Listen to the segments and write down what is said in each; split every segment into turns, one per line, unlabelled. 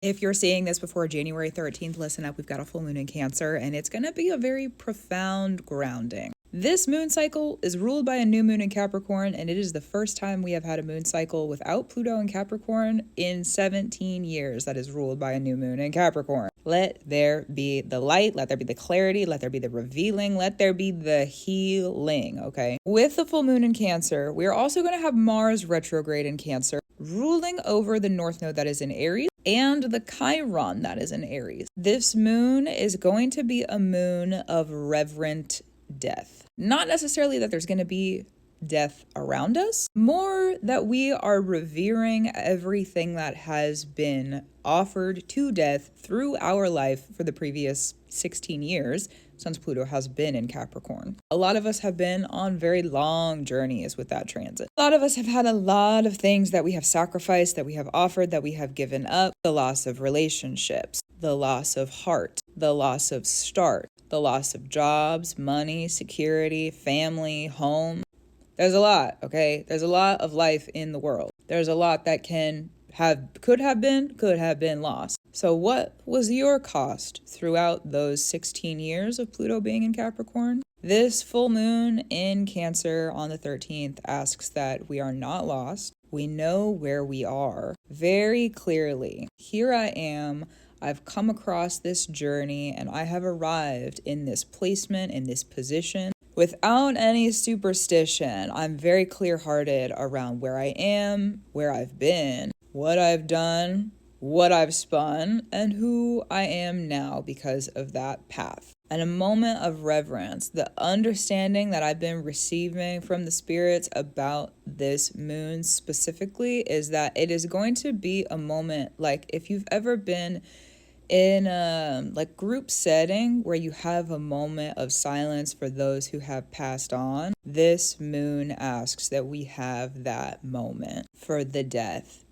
If you're seeing this before January 13th, listen up, we've got a full moon in Cancer, and it's going to be a very profound grounding. This moon cycle is ruled by a new moon in Capricorn, and it is the first time we have had a moon cycle without Pluto in Capricorn in 17 years that is ruled by a new moon in Capricorn. Let there be the light, let there be the clarity, let there be the revealing, let there be the healing, okay? With the full moon in Cancer, we are also going to have Mars retrograde in Cancer, ruling over the North Node that is in Aries and the Chiron that is in Aries. This moon is going to be a moon of reverent death. Not necessarily that there's going to be death around us, more that we are revering everything that has been offered to death through our life for the previous 16 years since Pluto has been in Capricorn. A lot of us have been on very long journeys with that transit. A lot of us have had a lot of things that we have sacrificed, that we have offered, that we have given up. The loss of relationships, the loss of heart, the loss of start, the loss of jobs, money, security, family, home. There's a lot, okay? There's a lot of life in the world. There's a lot that could have been lost. So what was your cost throughout those 16 years of Pluto being in Capricorn? This full moon in Cancer on the 13th asks that we are not lost. We know where we are very clearly. Here I am. I've come across this journey and I have arrived in this placement, in this position. Without any superstition, I'm very clear-hearted around where I am, where I've been, what I've done, what I've spun, and who I am now because of that path. And a moment of reverence, the understanding that I've been receiving from the spirits about this moon specifically is that it is going to be a moment like if you've ever been in a group setting where you have a moment of silence for those who have passed on. This moon asks that we have that moment for the death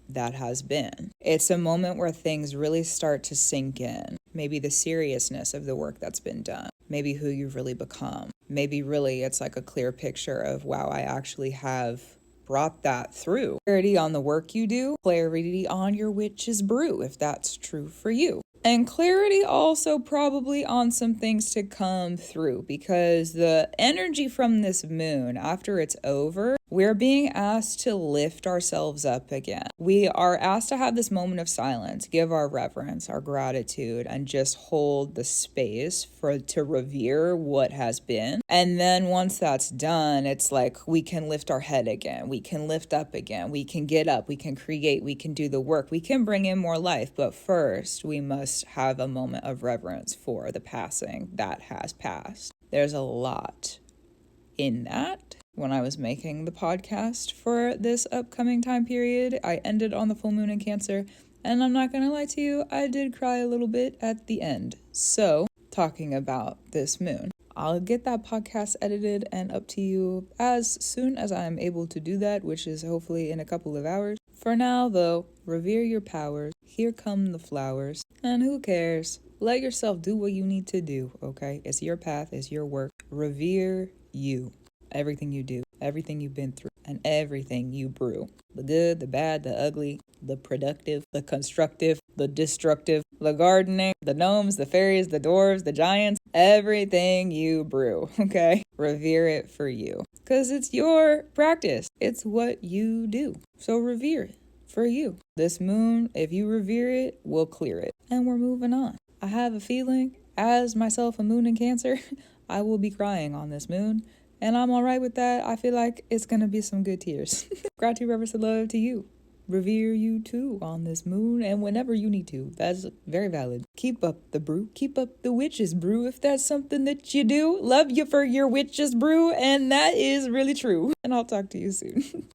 that has been. It's a moment where things really start to sink in. Maybe the seriousness of the work that's been done. Maybe who you've really become. Maybe really it's like a clear picture of, wow, I actually have brought that through. Clarity on the work you do, clarity on your witch's brew, if that's true for you. And clarity also probably on some things to come through, because the energy from this moon, after it's over, we're being asked to lift ourselves up again. We are asked to have this moment of silence, give our reverence, our gratitude, and just hold the space to revere what has been. And then once that's done, it's like we can lift our head again. We can lift up again. We can get up. We can create. We can do the work. We can bring in more life. But first, we must have a moment of reverence for the passing that has passed. There's a lot in that. When I was making the podcast for this upcoming time period, I ended on the full moon in Cancer, and I'm not gonna lie to you, I did cry a little bit at the end. So, talking about this moon, I'll get that podcast edited and up to you as soon as I'm able to do that, which is hopefully in a couple of hours. For now, though, revere your powers. Here come the flowers. And who cares? Let yourself do what you need to do, okay? It's your path, it's your work. Revere you. Everything you do, everything you've been through, and everything you brew. The good, the bad, the ugly, the productive, the constructive, the destructive, the gardening, the gnomes, the fairies, the dwarves, the giants, everything you brew, okay? Revere it for you. Because it's your practice. It's what you do. So revere it for you. This moon, if you revere it, will clear it. And we're moving on. I have a feeling, as myself a moon in Cancer, I will be crying on this moon. And I'm all right with that. I feel like it's going to be some good tears. Gratitude, reverence, and love to you. Revere you too on this moon and whenever you need to. That's very valid. Keep up the brew. Keep up the witch's brew if that's something that you do. Love you for your witch's brew, and that is really true. And I'll talk to you soon.